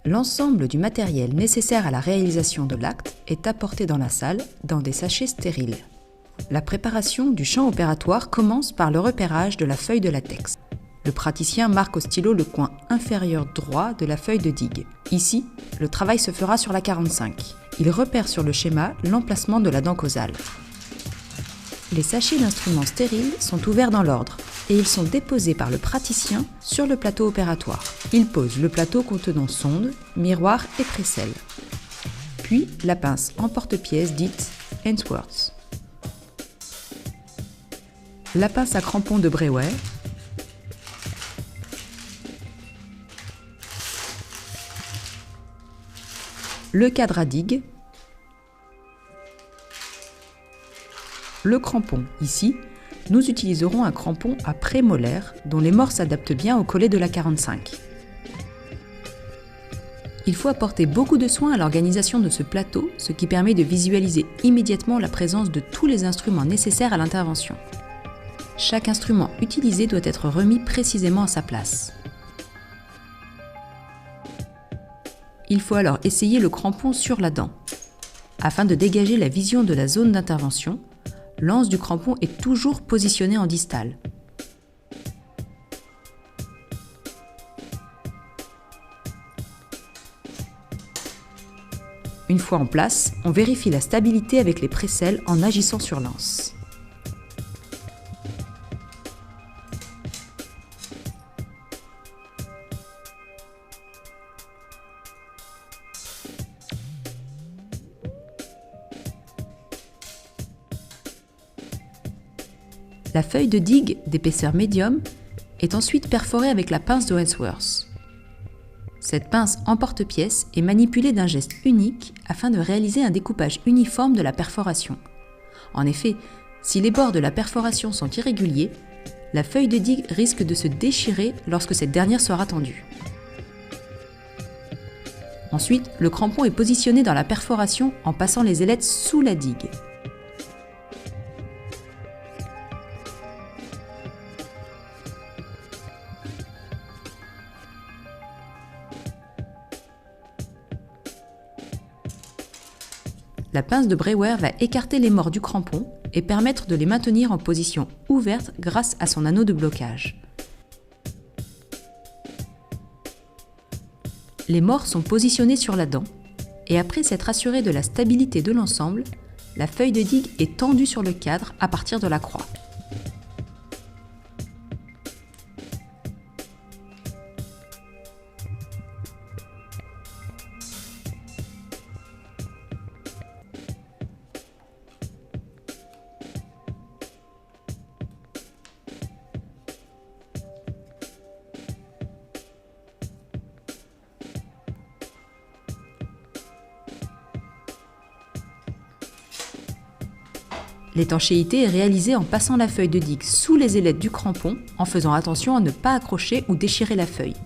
L'ensemble du matériel nécessaire à la réalisation de l'acte est apporté dans la salle dans des sachets stériles. La préparation du champ opératoire commence par le repérage de la feuille de latex. Le praticien marque au stylo le coin inférieur droit de la feuille de digue. Ici, le travail se fera sur la 45. Il repère sur le schéma l'emplacement de la dent causale. Les sachets d'instruments stériles sont ouverts dans l'ordre et ils sont déposés par le praticien sur le plateau opératoire. Il pose le plateau contenant sonde, miroir et précelle. Puis la pince en porte-pièce dite Ainsworth. La pince à crampons de Brewer, le cadre à digue, le crampon. Ici, nous utiliserons un crampon à prémolaire dont les morts s'adaptent bien au collet de la 45. Il faut apporter beaucoup de soin à l'organisation de ce plateau, ce qui permet de visualiser immédiatement la présence de tous les instruments nécessaires à l'intervention. Chaque instrument utilisé doit être remis précisément à sa place. Il faut alors essayer le crampon sur la dent. Afin de dégager la vision de la zone d'intervention, l'anse du crampon est toujours positionnée en distale. Une fois en place, on vérifie la stabilité avec les précelles en agissant sur l'anse. La feuille de digue d'épaisseur médium est ensuite perforée avec la pince de Ainsworth. Cette pince en porte-pièce est manipulée d'un geste unique afin de réaliser un découpage uniforme de la perforation. En effet, si les bords de la perforation sont irréguliers, la feuille de digue risque de se déchirer lorsque cette dernière sera tendue. Ensuite, le crampon est positionné dans la perforation en passant les ailettes sous la digue. La pince de Brewer va écarter les morts du crampon et permettre de les maintenir en position ouverte grâce à son anneau de blocage. Les morts sont positionnés sur la dent et après s'être assuré de la stabilité de l'ensemble, la feuille de digue est tendue sur le cadre à partir de la croix. L'étanchéité est réalisée en passant la feuille de digue sous les ailettes du crampon en faisant attention à ne pas accrocher ou déchirer la feuille.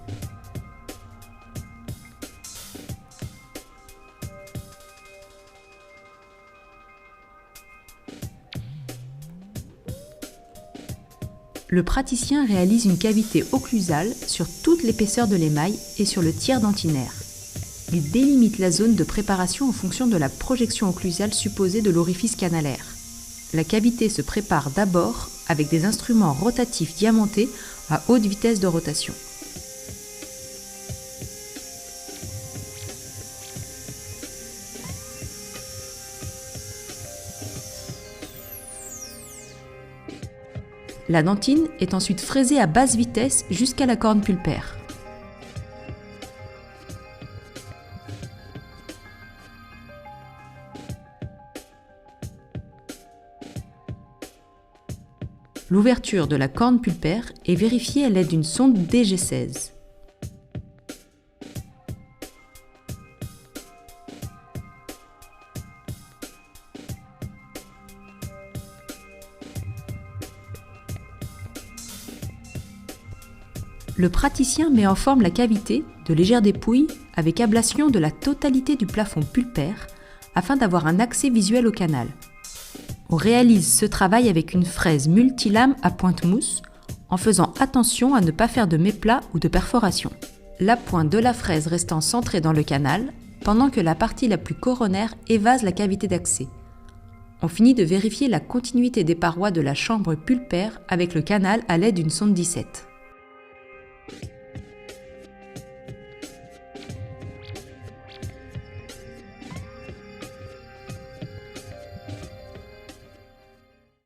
Le praticien réalise une cavité occlusale sur toute l'épaisseur de l'émail et sur le tiers dentinaire. Il délimite la zone de préparation en fonction de la projection occlusale supposée de l'orifice canalaire. La cavité se prépare d'abord avec des instruments rotatifs diamantés à haute vitesse de rotation. La dentine est ensuite fraisée à basse vitesse jusqu'à la corne pulpaire. L'ouverture de la corne pulpaire est vérifiée à l'aide d'une sonde DG16. Le praticien met en forme la cavité de légères dépouilles avec ablation de la totalité du plafond pulpaire afin d'avoir un accès visuel au canal. On réalise ce travail avec une fraise multilame à pointe mousse en faisant attention à ne pas faire de méplat ou de perforation. la pointe de la fraise restant centrée dans le canal, pendant que la partie la plus coronaire évase la cavité d'accès. On finit de vérifier la continuité des parois de la chambre pulpaire avec le canal à l'aide d'une sonde 17.